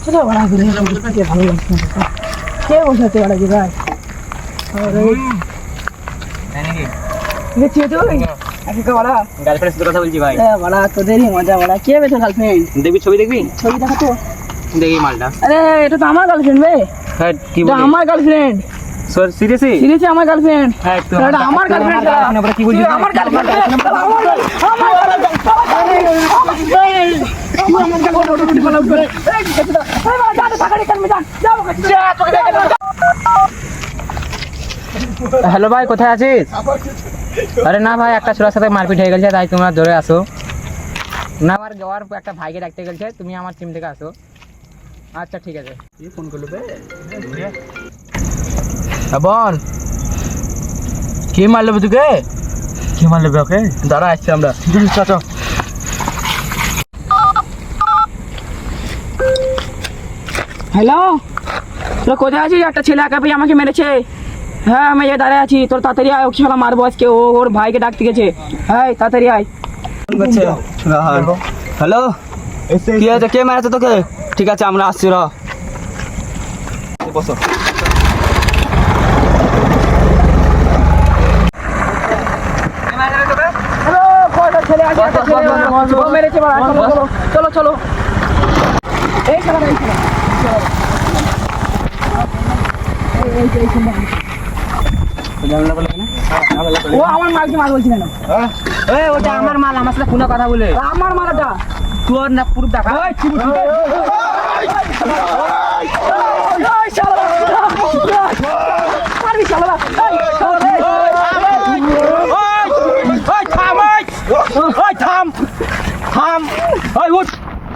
চলো বড়া ঘুরে এলাম, বুঝতে ভালো লাগছে না। কে বসাতে বড়া কি ভাই? আরে নাকি দেখছি তুই আজকে বড়া গার্লফ্রেন্ডের সাথে কথা বলছি ভাই। বড়া তোদেরই মজা বড়া। কে বেটা গার্লফ্রেন্ড? দেখবি ছবি দেখবি? ছবি দেখা তো। দেখি মালটা। আরে এটা তো আমার গার্লফ্রেন্ড বে। হ্যাঁ কি এটা বলি? আমার গার্লফ্রেন্ড। সর সিরিয়াসলি? সিরিয়াসলি আমার গার্লফ্রেন্ড। হ্যাঁ তো এটা আমার গার্লফ্রেন্ড। আমরা কি বলছি? আমার গার্লফ্রেন্ড। হ্যালো ভাই, কোথায় আছিস? আরে না ভাই, একটা ছোড়ার সাথে মারপিট হয়ে গেছে, তাই তোমরা ধরে আসো না। আমার যাওয়ার একটা ভাইকে ডাকতে গেছে, তুমি আমার টিম থেকে আসো। আচ্ছা ঠিক আছে। ফোন করলো বল, কে মারলো তোকে? কে মারলো ওকে? দাঁড়া আসছি আমরা। চাচা হ্যালো, তোর কোথায় আছিস? একটা ছেলে একা পেয়ে আমাকে মেরেছে। হ্যাঁ আমি এই দাঁড়ায় আছি, তোর তাড়াতাড়ি আয়, ওকে শালা মারবো আজকে। ও ওর ভাইকে ডাকতে গেছে। হ্যাঁ তাড়াতাড়ি আয়। হ্যালো, কি আছে? কে মারাছে তোকে? ঠিক আছে আমরা আসছি, র বসো। হ্যালো, কয়টা ছেলে আছে? একটা ছেলে ও মেরেছে বাড়া। চলো চলো চলো চলো। এই শালা এই শালা। এই শালা। ও আমার মালকে মাল বলছি না। ওটা আমার মাল, আমার সাথে ফোনে কথা বলে। আমার মালাটা তোর না পুরো দেখা।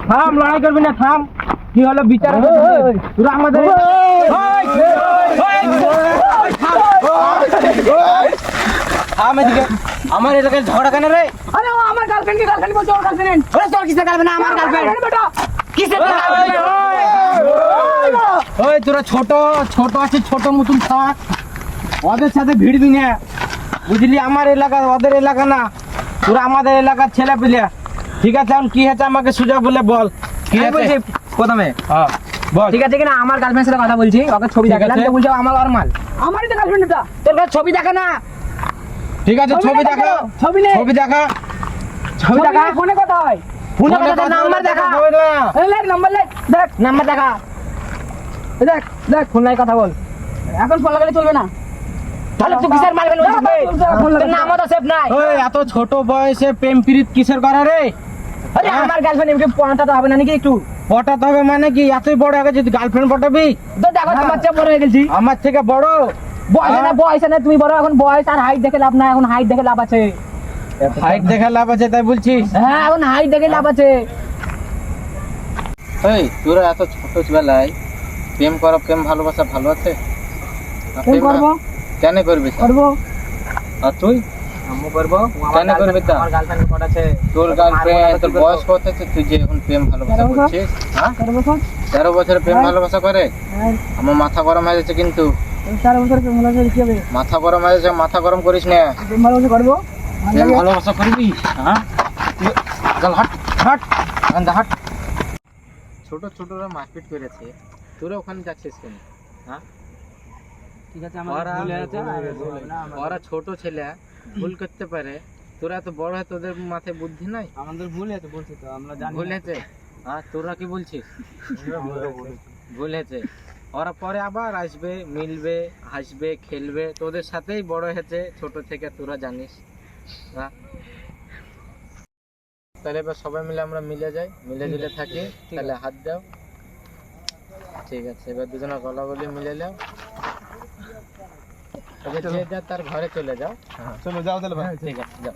থাম, লড়াই করবি না, থাম। কি হলো বিচার? তোরা আমাদের আমার এলাকায় ঝগড়া কেন রে? আরে ও আমার গার্লফ্রেন্ড কে গার্লফ্রেন্ড বলছো? ওর গার্লফ্রেন্ড। ওরে তোর কিসের গার্লফ্রেন্ড? আমার গার্লফ্রেন্ড। বেটা কিসের গার্লফ্রেন্ড? ওই তোরা ছোট ছোট আছে, ছোট মতন থাক, ওদের সাথে ভিড়বি না, বুঝলি? আমার এলাকা ওদের এলাকা না, তোরা আমাদের এলাকার ছেলে পেলে। ঠিক আছে, এখন কি হয়েছে আমাকে সুযোগ বলে বল। কি হয়েছে প্রথমে? হ্যাঁ বল। ঠিক আছে কিনা? আমার গার্লফ্রেন্ডের সাথে কথা বলছি, ওকে ছবি দেখালাম, তো বলছো আমার আর মাল। আমারই তো গার্লফ্রেন্ড এটা। তোর কাছে ছবি দেখা না? ঠিক আছে, ছবি দেখা। ছবি নে। ছবি দেখা। ছবি দেখা। ফোনে কথা হয়। ফোনে কথা নাম্বার দেখা হবে না। এই লেখ নাম্বার লেখ। দেখ নাম্বার দেখা। এই দেখ দেখ ফোনে কথা বল। এখন ফোন লাগালে চলবে না। তাহলে তুই কিসের মারবেন? তোর নামও তো সেভ নাই। ওই এত ছোট বয়সে প্রেম প্রীত কিসের করা রে? আরে আমার গার্লফ্রেন্ড এমকে পটাতে হবে না নাকি? একটু পটাতে হবে মানে কি? এতই বড় আগে যদি গার্লফ্রেন্ড পটাবি? তো দেখো আমার চেয়ে বড় হয়ে গেছি। আমার থেকে বড়? বয়স না তুমি বড়। এখন বয়স আর হাইট দেখে লাভ না, এখন হাইট দেখে লাভ আছে। হাইট দেখে লাভ আছে তাই বলছিস? হ্যাঁ এখন হাইট দেখে লাভ আছে। এই তোরা এত ছোট বেলায় প্রেম করো, প্রেম ভালোবাসা ভালো আছে? প্রেম করবো। কেন করবি? করবো। আর তুই? আমিও করবো। কেন করবি? আমার গার্লফ্রেন্ড কত আছে? তোর গার্লফ্রেন্ড, তোর বয়স কত আছে? তুই যে এখন প্রেম ভালোবাসা করছিস? হ্যাঁ 13 বছর প্রেম ভালোবাসা করে? আমার মাথা গরম হয়ে যাচ্ছে কিন্তু। 4 বছর প্রেম ভালোবাসা কি হবে? মাথা গরম হয়ে যাচ্ছে, মাথা গরম করিস না। প্রেম ভালোবাসা করবো। প্রেম ভালোবাসা করবি? হ্যাঁ চল হাট হাট হাট। ছোট ছোটরা মারপিট করেছে, তোরা ওখানে যাচ্ছিস কেন? হ্যাঁ ঠিক আছে, ওরা ছোট ছেলে, ভুল করতে পারে। তোরা এত বড় হয়, তোদের মাথায় বুদ্ধি নাই? আমাদের ভুল হয়েছে বলছি তো, আমরা জানি ভুল হয়েছে। হ্যাঁ তোরা কি বলছিস? ভুল হয়েছে। ওরা পরে আবার আসবে, মিলবে, হাসবে, খেলবে, তোদের সাথেই বড় হয়েছে ছোট থেকে, তোরা জানিস। হ্যাঁ তাহলে এবার সবাই মিলে আমরা মিলে যাই, মিলে জুলে থাকি। তাহলে হাত দাও। ঠিক আছে, এবার দুজনে গলা গলি মিলে নাও। এবার যে যা তার ঘরে চলে যাও। চলো যাও তাহলে ভাই। ঠিক আছে যাও।